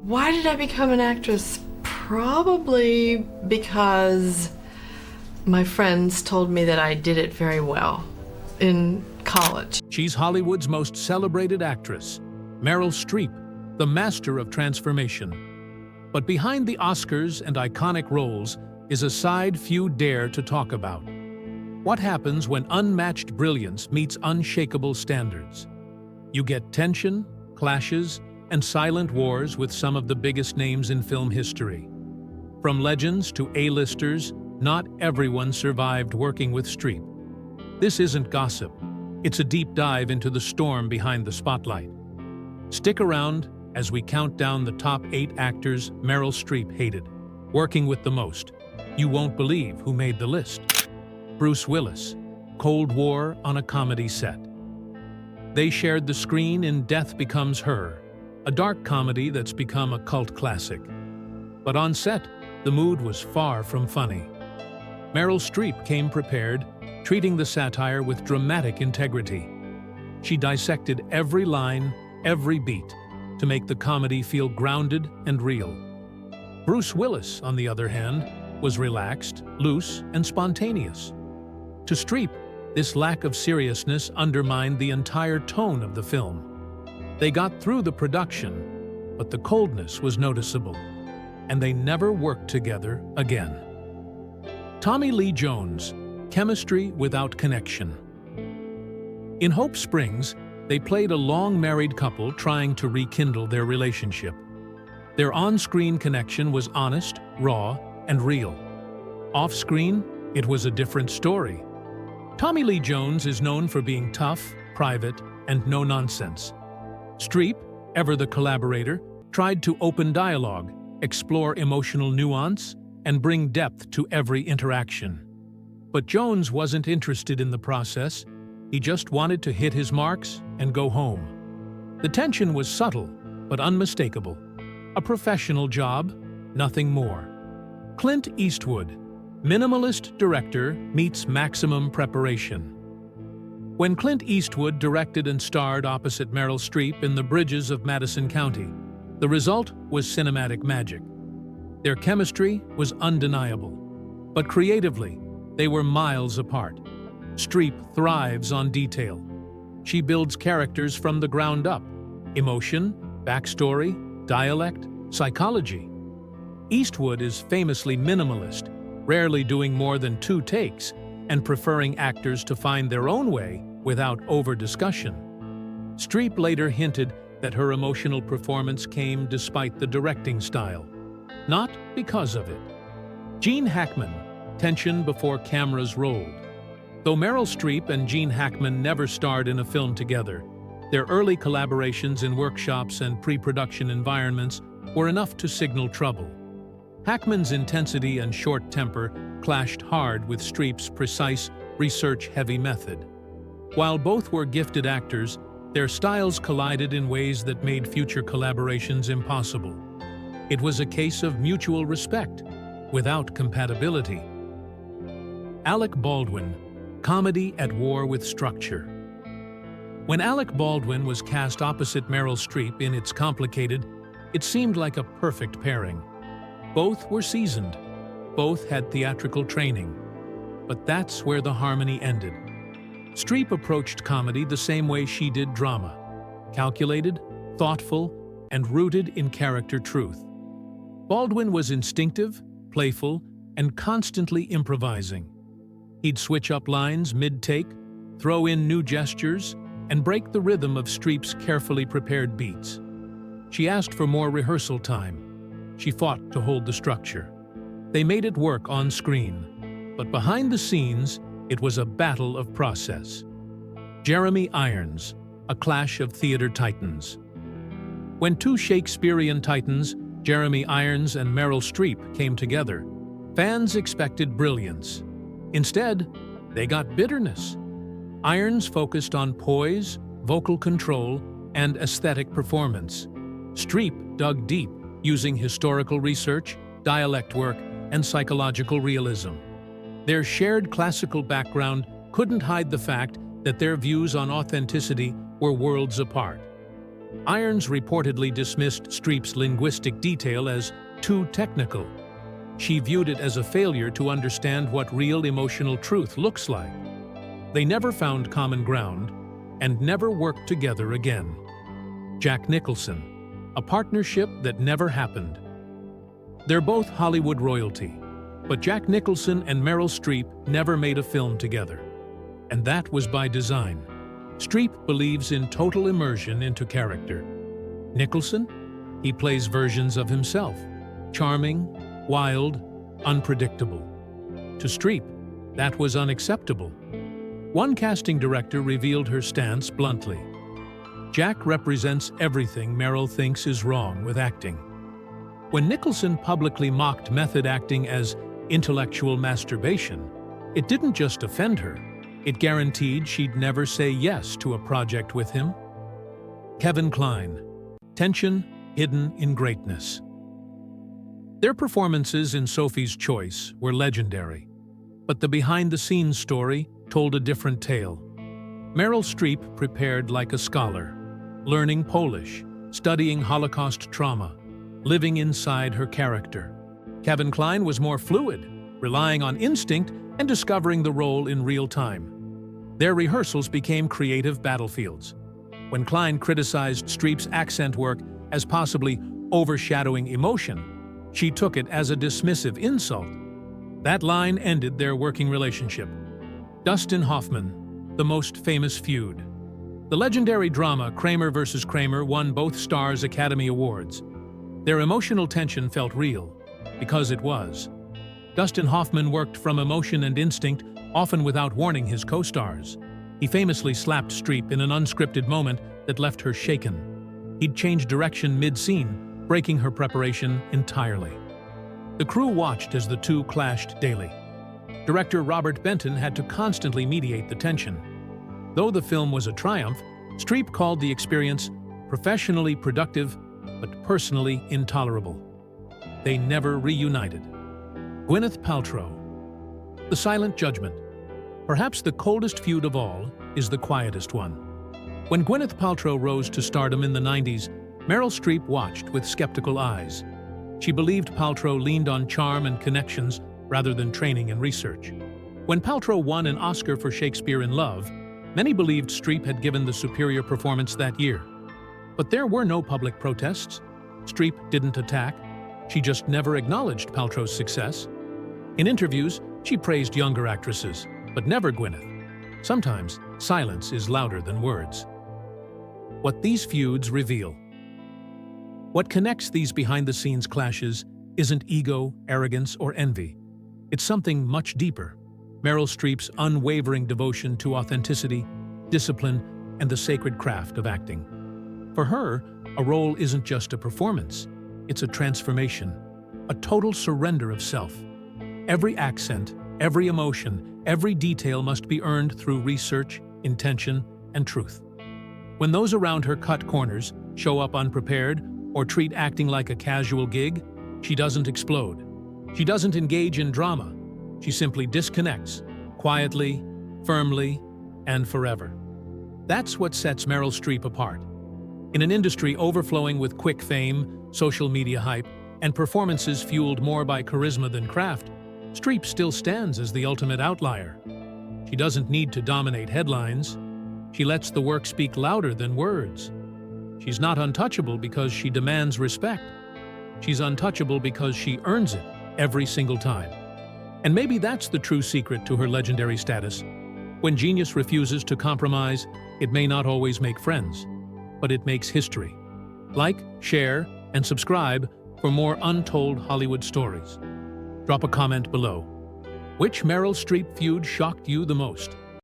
Why did I become an actress? Probably because my friends told me that I did it very well in college. She's Hollywood's most celebrated actress, Meryl Streep, the master of transformation. But behind the Oscars and iconic roles is a side few dare to talk about. What happens when unmatched brilliance meets unshakable standards? You get tension, clashes, and silent wars with some of the biggest names in film history. From legends to A-listers, not everyone survived working with Streep. This isn't gossip. It's a deep dive into the storm behind the spotlight. Stick around as we count down the top 8 actors Meryl Streep hated, working with the most. You won't believe who made the list. Bruce Willis, Cold War on a comedy set. They shared the screen in Death Becomes Her, a dark comedy that's become a cult classic. But on set, the mood was far from funny. Meryl Streep came prepared, treating the satire with dramatic integrity. She dissected every line, every beat, to make the comedy feel grounded and real. Bruce Willis, on the other hand, was relaxed, loose, and spontaneous. To Streep, this lack of seriousness undermined the entire tone of the film. They got through the production, but the coldness was noticeable, and they never worked together again. Tommy Lee Jones, Chemistry Without Connection. In Hope Springs, they played a long-married couple trying to rekindle their relationship. Their on-screen connection was honest, raw, and real. Off-screen, it was a different story. Tommy Lee Jones is known for being tough, private, and no-nonsense. Streep, ever the collaborator, tried to open dialogue, explore emotional nuance, and bring depth to every interaction. But Jones wasn't interested in the process. He just wanted to hit his marks and go home. The tension was subtle, but unmistakable. A professional job, nothing more. Clint Eastwood, minimalist director meets maximum preparation. When Clint Eastwood directed and starred opposite Meryl Streep in The Bridges of Madison County, the result was cinematic magic. Their chemistry was undeniable, but creatively, they were miles apart. Streep thrives on detail. She builds characters from the ground up: emotion, backstory, dialect, psychology. Eastwood is famously minimalist, rarely doing more than 2 takes, and preferring actors to find their own way without over-discussion. Streep later hinted that her emotional performance came despite the directing style, not because of it. Gene Hackman, Tension Before Cameras Rolled. Though Meryl Streep and Gene Hackman never starred in a film together, their early collaborations in workshops and pre-production environments were enough to signal trouble. Hackman's intensity and short temper clashed hard with Streep's precise, research-heavy method. While both were gifted actors, their styles collided in ways that made future collaborations impossible. It was a case of mutual respect, without compatibility. Alec Baldwin, Comedy at War with Structure. When Alec Baldwin was cast opposite Meryl Streep in It's Complicated, it seemed like a perfect pairing. Both were seasoned. Both had theatrical training. But that's where the harmony ended. Streep approached comedy the same way she did drama: calculated, thoughtful, and rooted in character truth. Baldwin was instinctive, playful, and constantly improvising. He'd switch up lines mid-take, throw in new gestures, and break the rhythm of Streep's carefully prepared beats. She asked for more rehearsal time. She fought to hold the structure. They made it work on screen, but behind the scenes, it was a battle of process. Jeremy Irons, A Clash of Theater Titans. When 2 Shakespearean titans, Jeremy Irons and Meryl Streep, came together, fans expected brilliance. Instead, they got bitterness. Irons focused on poise, vocal control, and aesthetic performance. Streep dug deep, using historical research, dialect work, and psychological realism. Their shared classical background couldn't hide the fact that their views on authenticity were worlds apart. Irons reportedly dismissed Streep's linguistic detail as too technical. She viewed it as a failure to understand what real emotional truth looks like. They never found common ground and never worked together again. Jack Nicholson, a partnership that never happened. They're both Hollywood royalty, but Jack Nicholson and Meryl Streep never made a film together. And that was by design. Streep believes in total immersion into character. Nicholson? He plays versions of himself, charming, wild, unpredictable. To Streep, that was unacceptable. One casting director revealed her stance bluntly. Jack represents everything Meryl thinks is wrong with acting. When Nicholson publicly mocked method acting as intellectual masturbation, it didn't just offend her, it guaranteed she'd never say yes to a project with him. Kevin Kline. Tension hidden in greatness. Their performances in Sophie's Choice were legendary, but the behind-the-scenes story told a different tale. Meryl Streep prepared like a scholar, learning Polish, studying Holocaust trauma, living inside her character. Kevin Kline was more fluid, relying on instinct and discovering the role in real time. Their rehearsals became creative battlefields. When Kline criticized Streep's accent work as possibly overshadowing emotion, she took it as a dismissive insult. That line ended their working relationship. Dustin Hoffman, the most famous feud. The legendary drama Kramer vs. Kramer won both Stars Academy Awards. Their emotional tension felt real, because it was. Dustin Hoffman worked from emotion and instinct, often without warning his co-stars. He famously slapped Streep in an unscripted moment that left her shaken. He'd change direction mid-scene, breaking her preparation entirely. The crew watched as the two clashed daily. Director Robert Benton had to constantly mediate the tension. Though the film was a triumph, Streep called the experience professionally productive, but personally intolerable. They never reunited. Gwyneth Paltrow. The Silent Judgment. Perhaps the coldest feud of all is the quietest one. When Gwyneth Paltrow rose to stardom in the 90s, Meryl Streep watched with skeptical eyes. She believed Paltrow leaned on charm and connections rather than training and research. When Paltrow won an Oscar for Shakespeare in Love, many believed Streep had given the superior performance that year. But there were no public protests. Streep didn't attack. She just never acknowledged Paltrow's success. In interviews, she praised younger actresses, but never Gwyneth. Sometimes, silence is louder than words. What these feuds reveal. What connects these behind-the-scenes clashes isn't ego, arrogance, or envy. It's something much deeper. Meryl Streep's unwavering devotion to authenticity, discipline, and the sacred craft of acting. For her, a role isn't just a performance. It's a transformation, a total surrender of self. Every accent, every emotion, every detail must be earned through research, intention, and truth. When those around her cut corners, show up unprepared, or treat acting like a casual gig, she doesn't explode. She doesn't engage in drama. She simply disconnects, quietly, firmly, and forever. That's what sets Meryl Streep apart. In an industry overflowing with quick fame, social media hype, and performances fueled more by charisma than craft, Streep still stands as the ultimate outlier. She doesn't need to dominate headlines. She lets the work speak louder than words. She's not untouchable because she demands respect. She's untouchable because she earns it every single time. And maybe that's the true secret to her legendary status. When genius refuses to compromise, it may not always make friends, but it makes history. Like, share, and subscribe for more untold Hollywood stories. Drop a comment below. Which Meryl Streep feud shocked you the most?